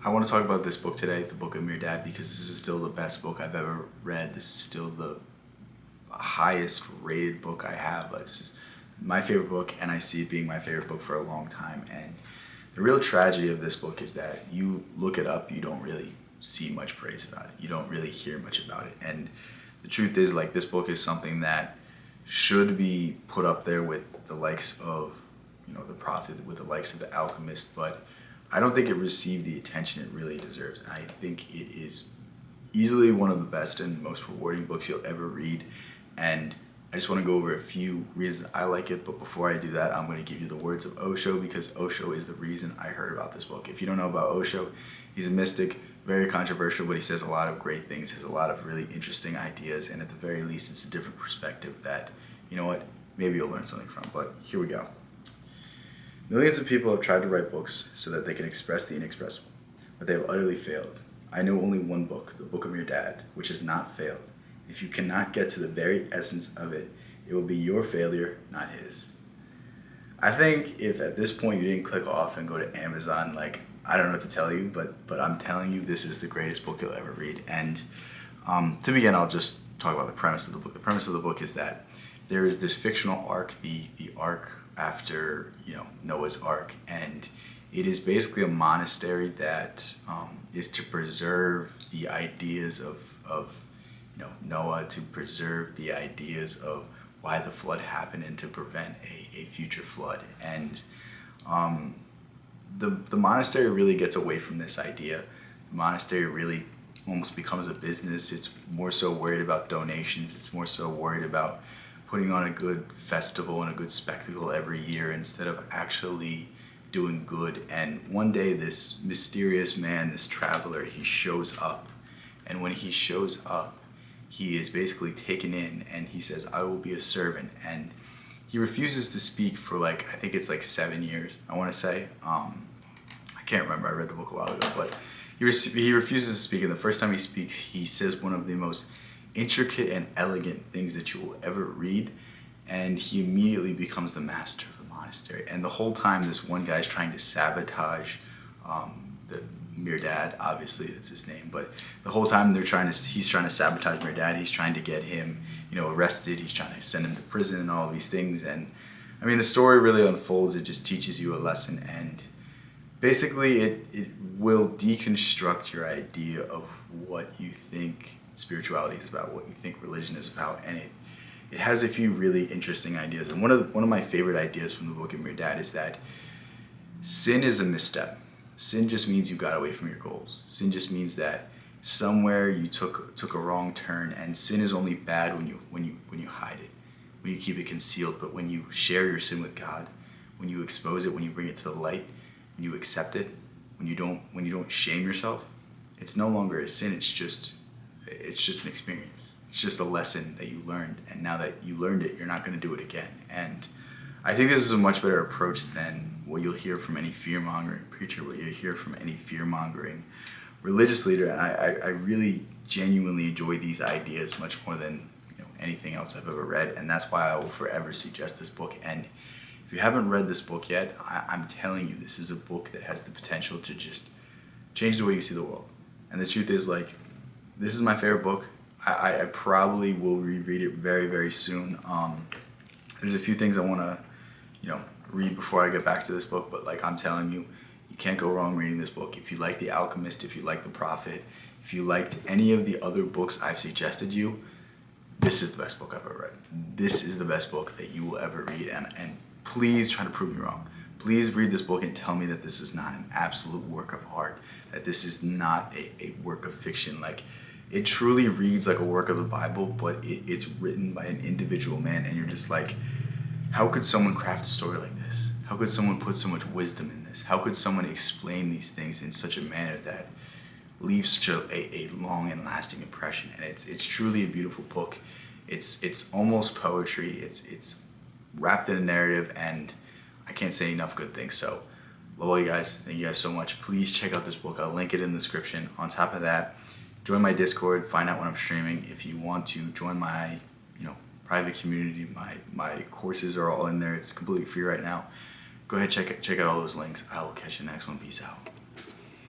I want to talk about this book today, the book of Mirdad, because this is still the best book I've ever read. This is still the highest rated book I have. This is my favorite book, and I see it being my favorite book for a long time. And the real tragedy of this book is that you look it up, you don't really see much praise about it. You don't really hear much about it. And the truth is, like, this book is something that should be put up there with the likes of, the Prophet, with the likes of the Alchemist, but I don't think it received the attention it really deserves. And I think it is easily one of the best and most rewarding books you'll ever read. And I just want to go over a few reasons I like it, but before I do that, I'm going to give you the words of Osho, because Osho is the reason I heard about this book. If you don't know about Osho, he's a mystic, very controversial, but he says a lot of great things, has a lot of really interesting ideas, and at the very least, it's a different perspective that, maybe you'll learn something from. But here we go. Millions of people have tried to write books so that they can express the inexpressible, but they have utterly failed. I know only one book, the Book of Mirdad, which has not failed. If you cannot get to the very essence of it, it will be your failure, not his. I think if at this point you didn't click off and go to Amazon, I don't know what to tell you, but I'm telling you, this is the greatest book you'll ever read. And to begin, I'll just talk about the premise of the book. The premise of the book is that there is this fictional ark, the ark after Noah's Ark, and it is basically a monastery that is to preserve the ideas of Noah, to preserve the ideas of why the flood happened and to prevent a future flood. And the monastery really gets away from this idea. The monastery really almost becomes a business. It's more so worried about donations. It's more so worried about putting on a good festival and a good spectacle every year instead of actually doing good. And one day this mysterious man, this traveler, he shows up. And when he shows up, he is basically taken in and he says, "I will be a servant." And he refuses to speak for I think it's 7 years, I want to say. I can't remember, I read the book a while ago, but he refuses to speak. And the first time he speaks, he says one of the most intricate and elegant things that you will ever read, and he immediately becomes the master of the monastery. And the whole time this one guy's trying to sabotage the Mirdad, obviously that's his name, but the whole time he's trying to sabotage Mirdad. He's trying to get him arrested, he's trying to send him to prison and all of these things. And I mean, the story really unfolds. It just teaches you a lesson, and basically it will deconstruct your idea of what you think spirituality is about, what you think religion is about. And it has a few really interesting ideas. And one of my favorite ideas from the book of Mirdad is that sin is a misstep. Sin just means you got away from your goals. Sin just means that somewhere you took a wrong turn, and sin is only bad when you hide it, when you keep it concealed. But when you share your sin with God, when you expose it, when you bring it to the light, when you accept it, when you don't shame yourself, it's no longer a sin. It's just an experience. It's just a lesson that you learned, and now that you learned it, you're not going to do it again. And I think this is a much better approach than what you'll hear from any fear-mongering preacher, what you'll hear from any fear-mongering religious leader. And I really genuinely enjoy these ideas much more than anything else I've ever read, and that's why I will forever suggest this book. And if you haven't read this book yet, I'm telling you, this is a book that has the potential to just change the way you see the world. And the truth is, this is my favorite book. I probably will reread it very, very soon. There's a few things I want to, read before I get back to this book, but I'm telling you, you can't go wrong reading this book. If you like The Alchemist, if you like The Prophet, if you liked any of the other books I've suggested you, this is the best book I've ever read. This is the best book that you will ever read, and please try to prove me wrong. Please read this book and tell me that this is not an absolute work of art, that this is not a work of fiction. It truly reads like a work of the Bible, but it's written by an individual man, and you're just how could someone craft a story like this? How could someone put so much wisdom in this? How could someone explain these things in such a manner that leaves such a long and lasting impression? And it's truly a beautiful book. It's almost poetry. It's wrapped in a narrative, and I can't say enough good things. So, love all you guys. Thank you guys so much. Please check out this book. I'll link it in the description. On top of that, join my Discord. Find out when I'm streaming. If you want to join my, private community, my courses are all in there. It's completely free right now. Go ahead, check out all those links. I will catch you next one. Peace out.